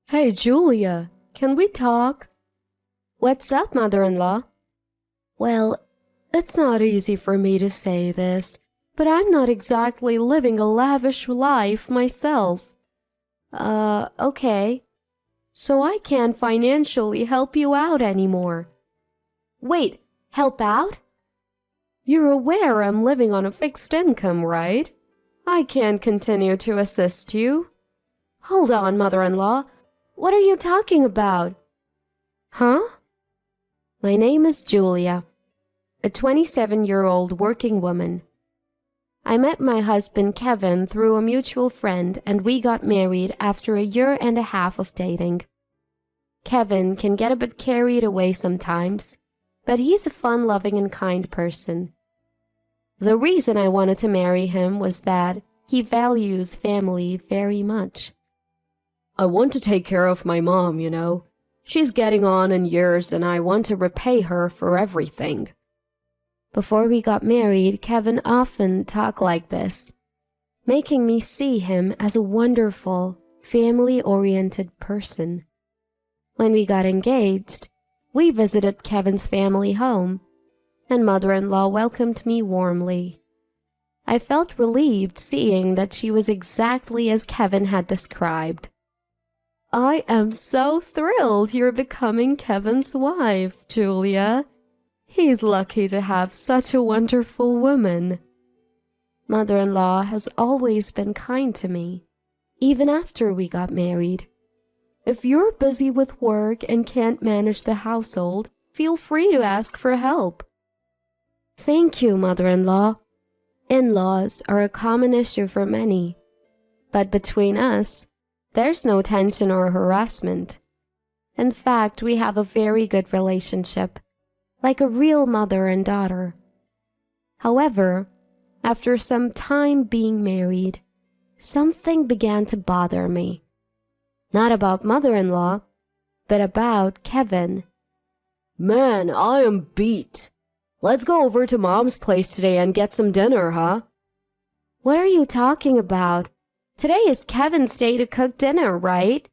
Hey, Julia, can we talk? What's up, mother-in-law? Well, it's not easy for me to say this, but I'm not exactly living a lavish life myself. Okay. So I can't financially help you out anymore. Wait, help out? You're aware I'm living on a fixed income, right? I can't continue to assist you. Hold on, mother-in-law. What are you talking about? Huh? My name is Julia, a 27-year-old working woman. I met my husband Kevin through a mutual friend, and we got married after a year and a half of dating. Kevin can get a bit carried away sometimes, but he's a fun-loving and kind person. The reason I wanted to marry him was that he values family very much. I want to take care of my mom, you know. She's getting on in years and I want to repay her for everything. Before we got married, Kevin often talked like this, making me see him as a wonderful, family-oriented person. When we got engaged, we visited Kevin's family home, and mother-in-law welcomed me warmly. I felt relieved seeing that she was exactly as Kevin had described. I am so thrilled you're becoming Kevin's wife, Julia. He's lucky to have such a wonderful woman. Mother-in-law has always been kind to me, even after we got married. If you're busy with work and can't manage the household, feel free to ask for help. Thank you, mother-in-law. In-laws are a common issue for many, but between us, there's no tension or harassment. In fact, we have a very good relationship, like a real mother and daughter. However, after some time being married, something began to bother me. Not about mother-in-law, but about Kevin. Man, I am beat. Let's go over to Mom's place today and get some dinner, huh? What are you talking about? Today is Kevin's day to cook dinner, right?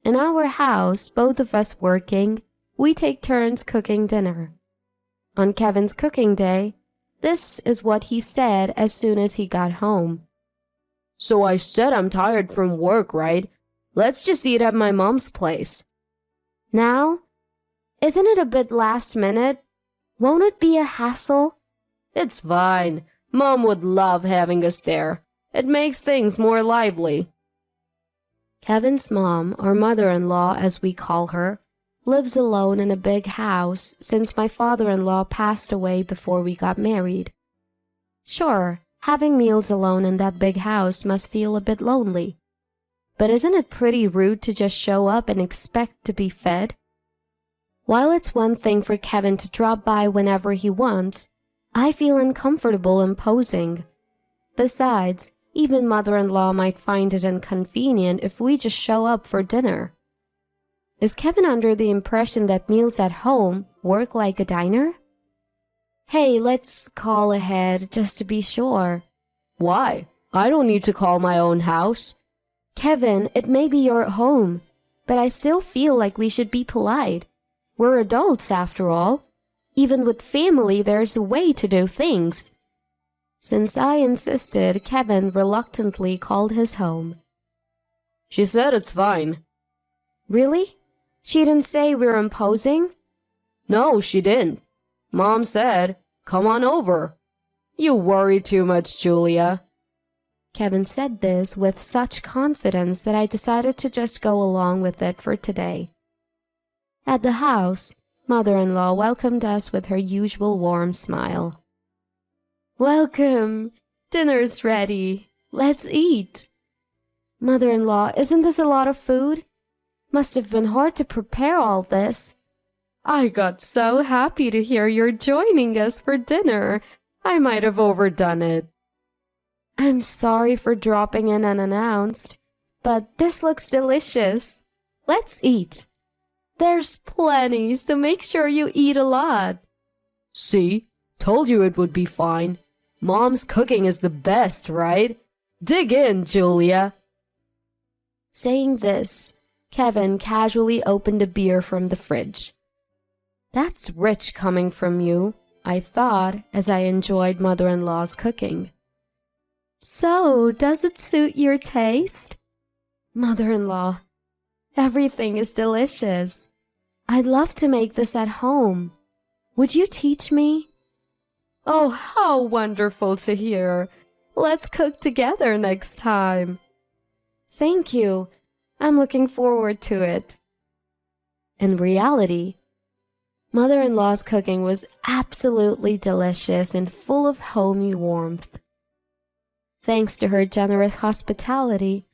In our house, both of us working, we take turns cooking dinner. On Kevin's cooking day, this is what he said as soon as he got home. So I said I'm tired from work, right? Let's just eat at my mom's place. Now? Isn't it a bit last minute? Won't it be a hassle? It's fine. Mom would love having us there. It makes things more lively. Kevin's mom, or mother-in-law as we call her, lives alone in a big house since my father-in-law passed away before we got married. Sure, having meals alone in that big house must feel a bit lonely. But isn't it pretty rude to just show up and expect to be fed? While it's one thing for Kevin to drop by whenever he wants, I feel uncomfortable imposing. Besides, even mother-in-law might find it inconvenient if we just show up for dinner. Is Kevin under the impression that meals at home work like a diner? Hey, let's call ahead just to be sure. Why? I don't need to call my own house. Kevin, it may be your home, but I still feel like we should be polite. We're adults after all. Even with family, there's a way to do things. Since I insisted, Kevin reluctantly called his home. She said it's fine. Really? She didn't say we're imposing? No, she didn't. Mom said, come on over. You worry too much, Julia. Kevin said this with such confidence that I decided to just go along with it for today. At the house, mother-in-law welcomed us with her usual warm smile. Welcome. Dinner's ready. Let's eat. Mother-in-law, isn't this a lot of food? Must have been hard to prepare all this. I got so happy to hear you're joining us for dinner. I might have overdone it. I'm sorry for dropping in unannounced, but this looks delicious. Let's eat. There's plenty, so make sure you eat a lot. See? Told you it would be fine. Mom's cooking is the best, right? Dig in, Julia. Saying this, Kevin casually opened a beer from the fridge. That's rich coming from you, I thought as I enjoyed mother-in-law's cooking. So, does it suit your taste? Mother-in-law, everything is delicious. I'd love to make this at home. Would you teach me? Oh, how wonderful to hear. Let's cook together next time. Thank you. I'm looking forward to it. In reality, mother-in-law's cooking was absolutely delicious and full of homey warmth. Thanks to her generous hospitality,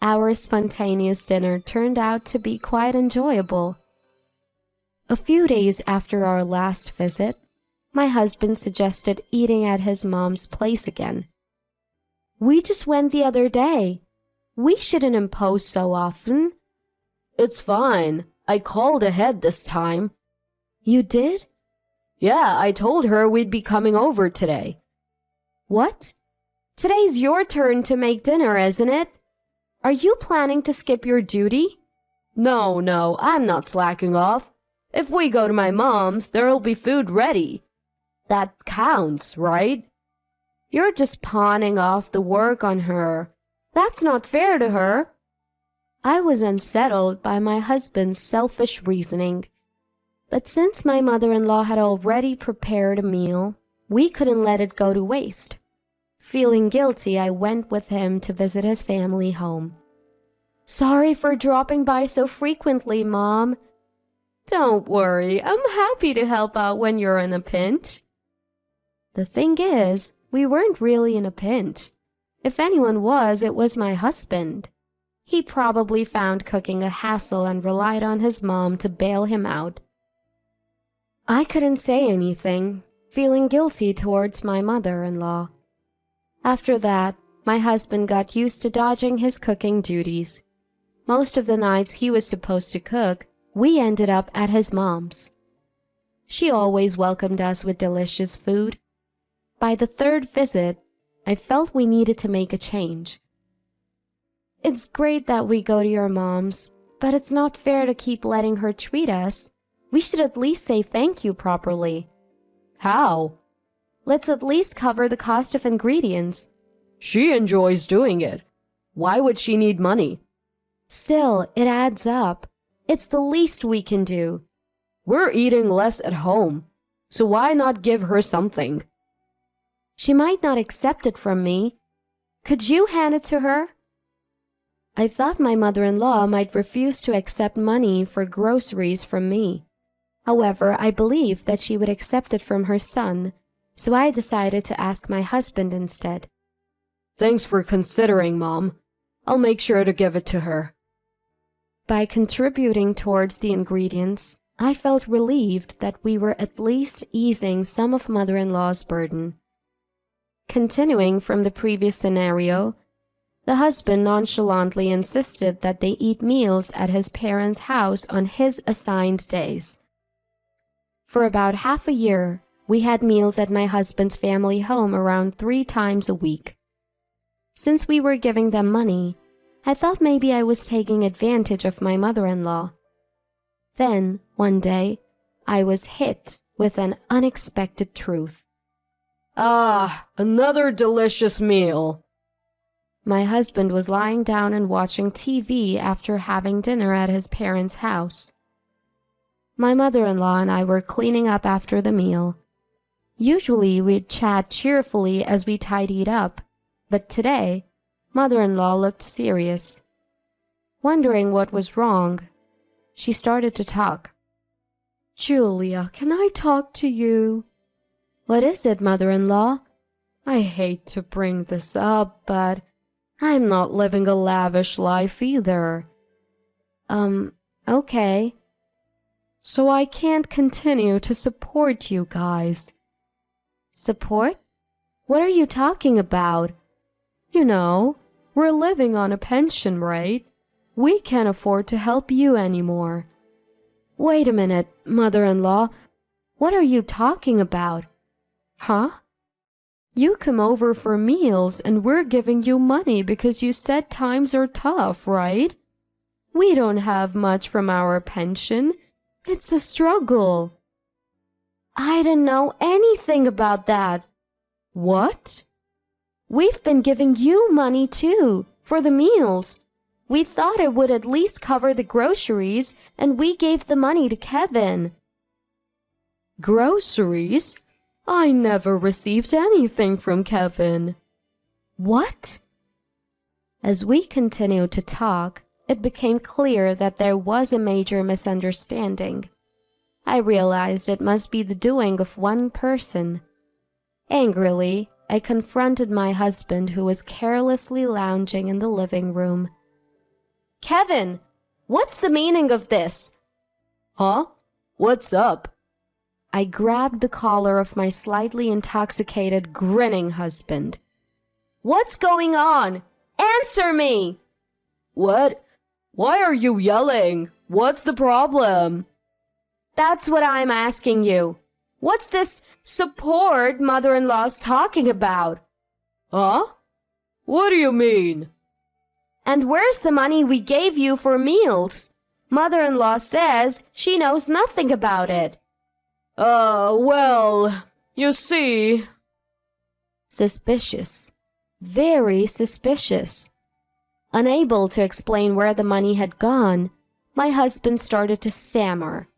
our spontaneous dinner turned out to be quite enjoyable. A few days after our last visit, my husband suggested eating at his mom's place again. We just went the other day. We shouldn't impose so often. It's fine. I called ahead this time. You did? Yeah, I told her we'd be coming over today. What? Today's your turn to make dinner, isn't it? Are you planning to skip your duty? No, I'm not slacking off. If we go to my mom's, there'll be food ready. That counts, right? You're just pawning off the work on her. That's not fair to her. I was unsettled by my husband's selfish reasoning. But since my mother-in-law had already prepared a meal, we couldn't let it go to waste. Feeling guilty, I went with him to visit his family home. Sorry for dropping by so frequently, Mom. Don't worry, I'm happy to help out when you're in a pinch. The thing is, we weren't really in a pinch. If anyone was, it was my husband. He probably found cooking a hassle and relied on his mom to bail him out. I couldn't say anything, feeling guilty towards my mother-in-law. After that, my husband got used to dodging his cooking duties. Most of the nights he was supposed to cook, we ended up at his mom's. She always welcomed us with delicious food. By the third visit, I felt we needed to make a change. It's great that we go to your mom's, but it's not fair to keep letting her treat us. We should at least say thank you properly. How? Let's at least cover the cost of ingredients. She enjoys doing it. Why would she need money? Still, it adds up. It's the least we can do. We're eating less at home, so why not give her something? She might not accept it from me. Could you hand it to her? I thought my mother-in-law might refuse to accept money for groceries from me. However, I believed that she would accept it from her son, so I decided to ask my husband instead. Thanks for considering, Mom. I'll make sure to give it to her. By contributing towards the ingredients, I felt relieved that we were at least easing some of mother-in-law's burden. Continuing from the previous scenario, the husband nonchalantly insisted that they eat meals at his parents' house on his assigned days. For about half a year, we had meals at my husband's family home around 3 times a week. Since we were giving them money, I thought maybe I was taking advantage of my mother-in-law. Then, one day, I was hit with an unexpected truth. Ah, another delicious meal. My husband was lying down and watching TV after having dinner at his parents' house. My mother-in-law and I were cleaning up after the meal. Usually we'd chat cheerfully as we tidied up, but today, mother-in-law looked serious. Wondering what was wrong, she started to talk. Julia, can I talk to you? What is it, mother-in-law? I hate to bring this up, but I'm not living a lavish life either. Okay. So I can't continue to support you guys. Support? What are you talking about? You know, we're living on a pension, right? We can't afford to help you anymore. Wait a minute, mother-in-law. What are you talking about? Huh? You come over for meals and we're giving you money because you said times are tough, right? We don't have much from our pension. It's a struggle." "I didn't know anything about that." "What?" "We've been giving you money too, for the meals. We thought it would at least cover the groceries, and we gave the money to Kevin." "Groceries? I never received anything from Kevin." "What?" As we continued to talk, it became clear that there was a major misunderstanding. I realized it must be the doing of one person. Angrily, I confronted my husband, who was carelessly lounging in the living room. "Kevin, what's the meaning of this?" "Huh? What's up?" I grabbed the collar of my slightly intoxicated, grinning husband. "What's going on? Answer me!" "What? Why are you yelling? What's the problem?" "That's what I'm asking you. What's this support mother-in-law's talking about?" "Huh? What do you mean?" "And where's the money we gave you for meals? Mother-in-law says she knows nothing about it." Well, you see..." Suspicious. Very suspicious. Unable to explain where the money had gone, my husband started to stammer,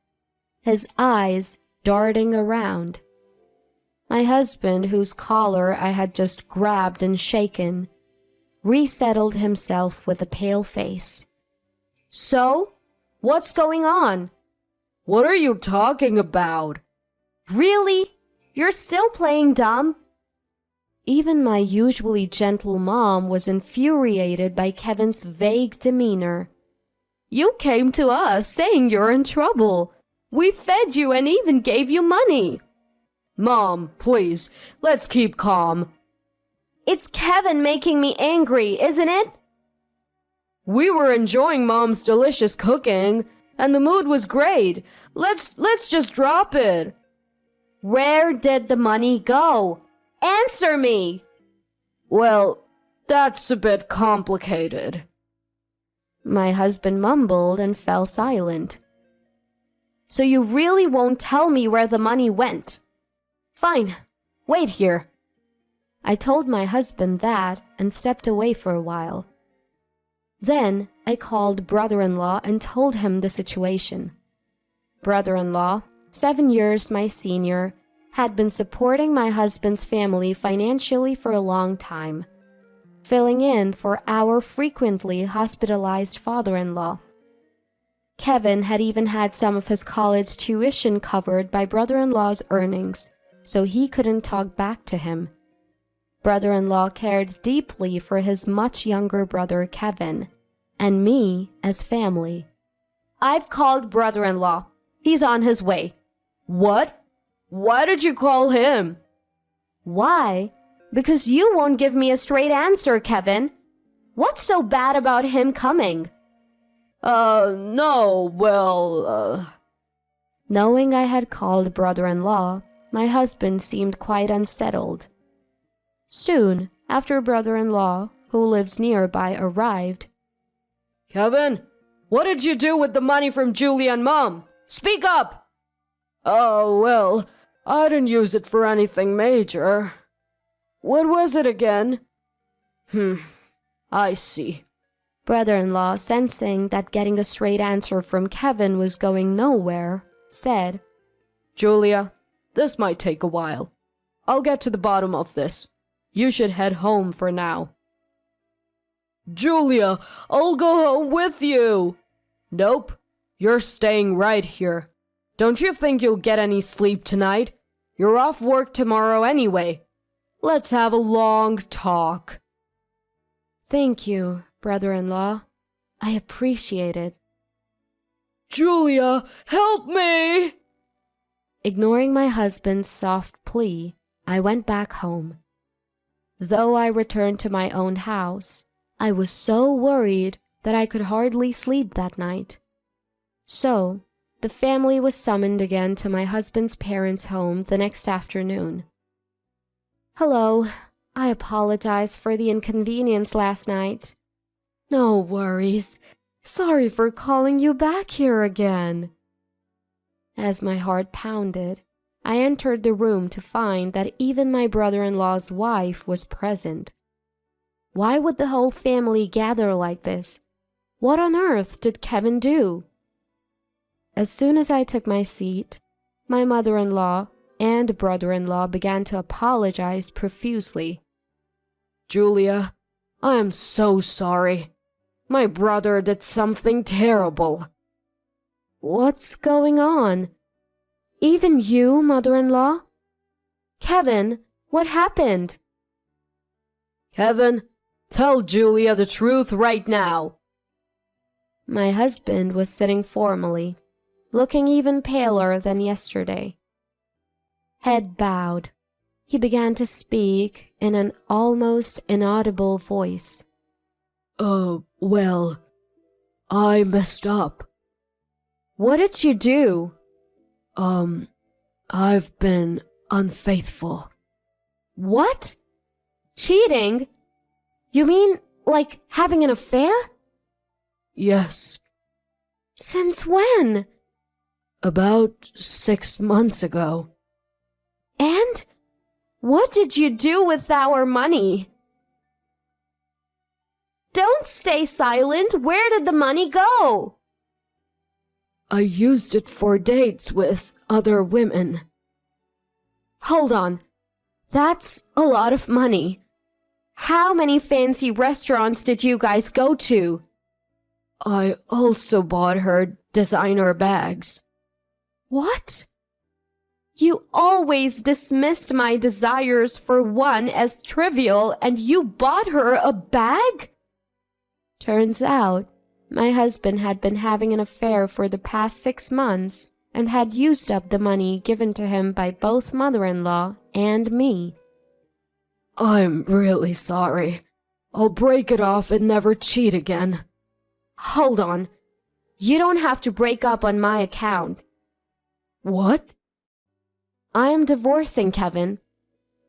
his eyes darting around. My husband, whose collar I had just grabbed and shaken, resettled himself with a pale face. "So, what's going on?" "What are you talking about?" "Really? You're still playing dumb?" Even my usually gentle mom was infuriated by Kevin's vague demeanor. "You came to us saying you're in trouble. We fed you and even gave you money." "Mom, please, let's keep calm." "It's Kevin making me angry, isn't it?" "We were enjoying Mom's delicious cooking, and the mood was great. Let's just drop it." "Where did the money go? Answer me!" "Well, that's a bit complicated." My husband mumbled and fell silent. "So you really won't tell me where the money went?" "Fine, wait here." I told my husband that and stepped away for a while. Then I called brother-in-law and told him the situation. Brother-in-law, 7 years my senior, had been supporting my husband's family financially for a long time, filling in for our frequently hospitalized father-in-law. Kevin had even had some of his college tuition covered by brother-in-law's earnings, so he couldn't talk back to him. Brother-in-law cared deeply for his much younger brother Kevin, and me as family. "I've called brother-in-law. He's on his way." "What? Why did you call him?" "Why? Because you won't give me a straight answer, Kevin. What's so bad about him coming?" No, well, Knowing I had called brother-in-law, my husband seemed quite unsettled. Soon after brother-in-law, who lives nearby, arrived. "Kevin, what did you do with the money from Julia and Mom? Speak up!" "Oh, well, I didn't use it for anything major. What was it again?" I see." Brother-in-law, sensing that getting a straight answer from Kevin was going nowhere, said, "Julia, this might take a while. I'll get to the bottom of this. You should head home for now." "Julia, I'll go home with you." "Nope, you're staying right here. Don't you think you'll get any sleep tonight? You're off work tomorrow anyway. Let's have a long talk." "Thank you, brother-in-law. I appreciate it." "Julia, help me!" Ignoring my husband's soft plea, I went back home. Though I returned to my own house, I was so worried that I could hardly sleep that night. So, the family was summoned again to my husband's parents' home the next afternoon. "Hello. I apologize for the inconvenience last night." "No worries. Sorry for calling you back here again. As my heart pounded, I entered the room to find that even my brother-in-law's wife was present. Why would the whole family gather like this? What on earth did Kevin do? As soon as I took my seat, my mother-in-law and brother-in-law began to apologize profusely. Julia, I am so sorry. My brother did something terrible. What's going on? Even you, mother-in-law? Kevin, what happened? Kevin, tell Julia the truth right now. My husband was sitting formally, looking even paler than yesterday. Head bowed, he began to speak in an almost inaudible voice. Well, I messed up. What did you do? I've been unfaithful. What? Cheating? You mean like having an affair? Yes. Since when? About 6 months ago. And what did you do with our money? Don't stay silent. Where did the money go? I used it for dates with other women. Hold on. That's a lot of money. How many fancy restaurants did you guys go to? I also bought her designer bags. What? You always dismissed my desires for one as trivial, and you bought her a bag? Turns out, my husband had been having an affair for the past 6 months and had used up the money given to him by both mother-in-law and me. I'm really sorry. I'll break it off and never cheat again. Hold on. You don't have to break up on my account. What? I am divorcing Kevin.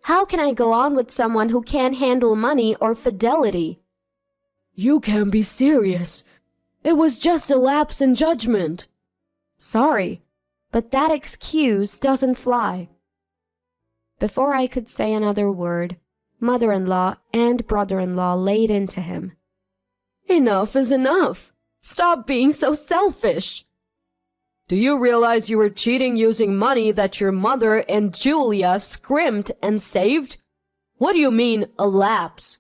How can I go on with someone who can't handle money or fidelity? You can't be serious. It was just a lapse in judgment. Sorry, but that excuse doesn't fly. Before I could say another word, mother-in-law and brother-in-law laid into him. Enough is enough. Stop being so selfish. Do you realize you were cheating using money that your mother and Julia scrimped and saved? What do you mean, a lapse?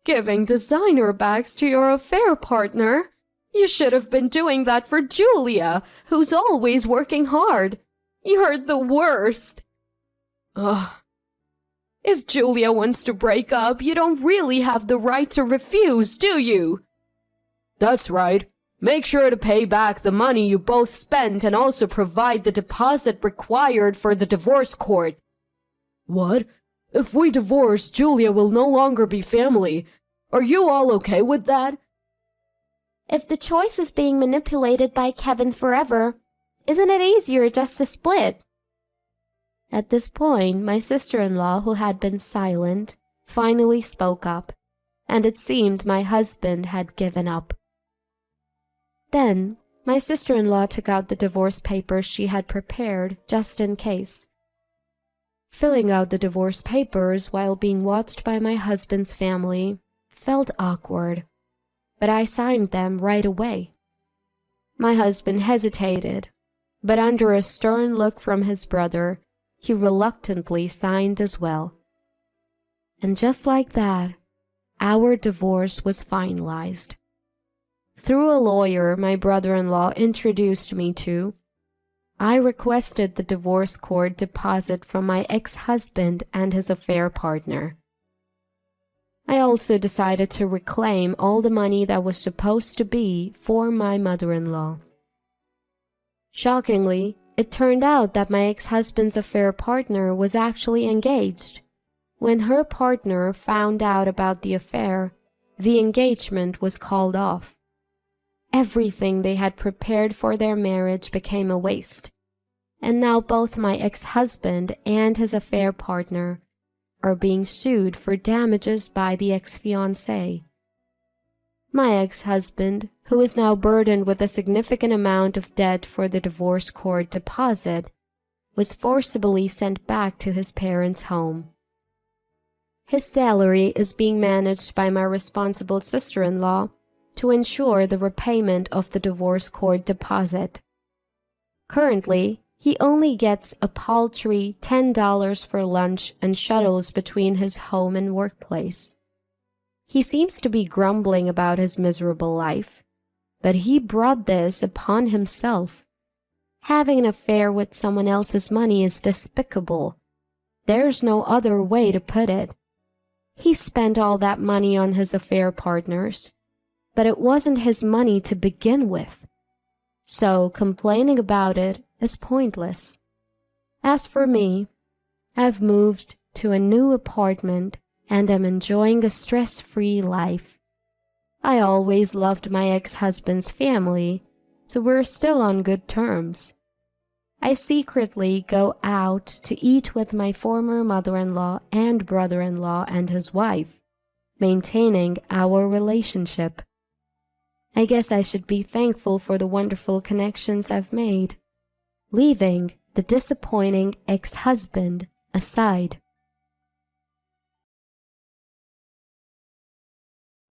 Giving designer bags to your affair partner? You should have been doing that for Julia, who's always working hard. You're the worst. If Julia wants to break up, you don't really have the right to refuse, do you? That's right. Make sure to pay back the money you both spent and also provide the deposit required for the divorce court. What? If we divorce, Julia will no longer be family. Are you all okay with that? If the choice is being manipulated by Kevin forever, isn't it easier just to split? At this point, my sister-in-law, who had been silent, finally spoke up, and it seemed my husband had given up. Then, my sister-in-law took out the divorce papers she had prepared just in case. Filling out the divorce papers while being watched by my husband's family felt awkward, but I signed them right away. My husband hesitated, but under a stern look from his brother, he reluctantly signed as well. And just like that, our divorce was finalized. Through a lawyer my brother-in-law introduced me to, I requested the divorce court deposit from my ex-husband and his affair partner. I also decided to reclaim all the money that was supposed to be for my mother-in-law. Shockingly, it turned out that my ex-husband's affair partner was actually engaged. When her partner found out about the affair, the engagement was called off. Everything they had prepared for their marriage became a waste, and now both my ex-husband and his affair partner are being sued for damages by the ex-fiancé. My ex-husband, who is now burdened with a significant amount of debt for the divorce court deposit, was forcibly sent back to his parents' home. His salary is being managed by my responsible sister-in-law to ensure the repayment of the divorce court deposit. Currently, he only gets a paltry $10 for lunch and shuttles between his home and workplace. He seems to be grumbling about his miserable life, but he brought this upon himself. Having an affair with someone else's money is despicable. There's no other way to put it. He spent all that money on his affair partners, but it wasn't his money to begin with. So complaining about it is pointless. As for me, I've moved to a new apartment and am enjoying a stress-free life. I always loved my ex-husband's family, so we're still on good terms. I secretly go out to eat with my former mother-in-law and brother-in-law and his wife, maintaining our relationship. I guess I should be thankful for the wonderful connections I've made, leaving the disappointing ex-husband aside.